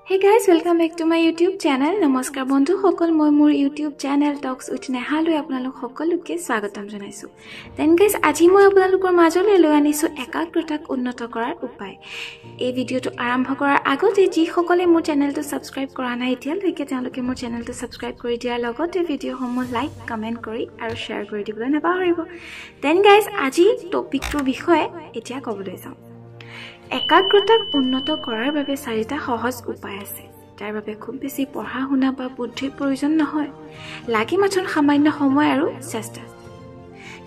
Hey guys, welcome back to my YouTube channel. Namaskar bondhu সকল মই মোৰ YouTube channel Talks with Neha লৈ আপোনালোক সকলোকে স্বাগতম জনাইছো। Then guys, আজি মই আপোনালোকৰ মাজলৈ লৈ আনিছো একাগ্ৰতাক উন্নত কৰাৰ উপায়। এই ভিডিওটো আৰম্ভ কৰাৰ আগতে যি সকলে মোৰ চেনেলটো সাবস্ক্ৰাইব কৰা নাই এতিয়ালৈকে তেওঁলোকে মোৰ চেনেলটো সাবস্ক্ৰাইব কৰি দিয়াৰ লগতে ভিডিওসমূহ লাইক, কমেন্ট কৰি আৰু শেয়াৰ কৰি দিবলৈ নাপাহৰিব। Then guys, আজি টপিকটোৰ বিষয়ে এতিয়া ক'বলৈ যাম। একাগ্ৰতাক উন্নত কৰাৰ বাবে চাৰিটা সহজ উপায় আছে যাৰ বাবে খুব বেছি পঢ়া শুনা বা বুদ্ধিৰ প্ৰয়োজন নহয় লাগি মাত্ৰ সামান্য সময় আৰু চেষ্টা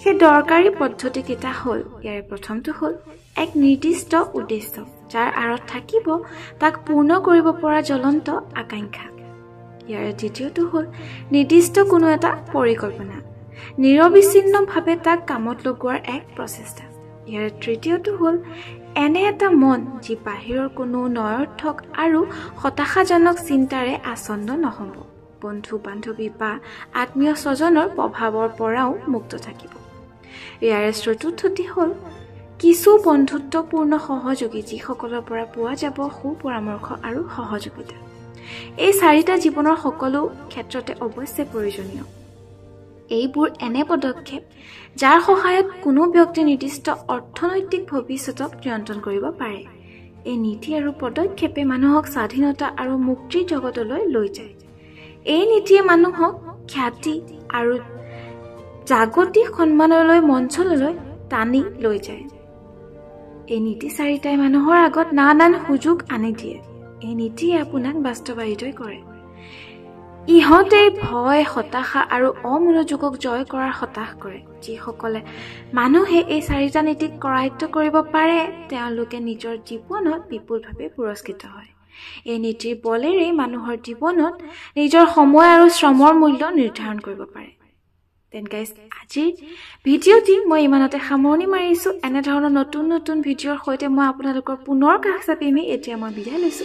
সেই দৰকাৰী পদ্ধতি কেইটা হ'ল ইয়াৰ প্ৰথমটো হ'ল এক নিৰ্দিষ্ট উদ্দেশ্য যাৰ আঁৰত থাকিব তাক পূৰ্ণ কৰিব পৰা জ্বলন্ত আকাংক্ষা ইয়াৰ দ্বিতীয়টো হ'ল নিৰ্দিষ্ট কোনো এটা পৰিকল্পনা নিৰবিচ্ছিন্নভাৱে তাক কামত লগোৱাৰ এক প্ৰচেষ্টা ইয়াৰ তৃতীয়টো হ'ল এনে এটা মন যি বাহিৰৰ কোনো নয়ৰ্থক আৰু হতাশাজনক চিন্তাৰে আছন্ন নহব বন্ধু বান্ধৱী বা আত্মীয় স্বজনৰ প্ৰভাৱৰ পৰাও মুক্ত থাকিব ইয়াৰ চতুৰ্থটি হ'ল কিছু বন্ধুত্বপূৰ্ণ সহযোগী যিসকলৰ পৰা পোৱা যাব সুপৰামৰ্শ আৰু সহযোগিতা এই চাৰিটা জীৱনৰ সকলো ক্ষেত্ৰতে অৱশ্যে প্ৰয়োজনীয় এইবোৰ এনে পদক্ষেপ যাৰ সহায়ত কোনো ব্যক্তি নিৰ্দিষ্ট অৰ্থনৈতিক ভৱিষ্যতক নিয়ন্ত্ৰণ কৰিব পাৰে এই নীতি আৰু পদক্ষেপে মানুহক স্বাধীনতা আৰু মুক্তিৰ জগতলৈ লৈ যায় এই নীতিয়ে মানুহক খ্যাতি আৰু জাগতিক সন্মানলৈ মঞ্চলৈ টানি লৈ যায় এই নীতি চাৰিটাই মানুহৰ আগত নানান সুযোগ আনি দিয়ে এই নীতিয়ে আপোনাক বাস্তৱায়িত কৰে ইহঁতে ভয় হতাশা আৰু অমনোযোগক জয় কৰাৰ হতাশ কৰে যিসকলে মানুহে এই চাৰিটা নীতিক কৰায়ত্ব কৰিব পাৰে তেওঁলোকে নিজৰ জীৱনত বিপুলভাৱে পুৰস্কৃত হয় এই নীতিৰ বলেৰে মানুহৰ জীৱনত নিজৰ সময় আৰু শ্ৰমৰ মূল্য নিৰ্ধাৰণ কৰিব পাৰে Then guys, আজিৰ ভিডিওটি মই ইমানতে সামৰণি মাৰিছো এনে ধৰণৰ নতুন নতুন ভিডিওৰ সৈতে মই আপোনালোকৰ পুনৰ কাষ চাপিম এতিয়া মই বিদায় লৈছো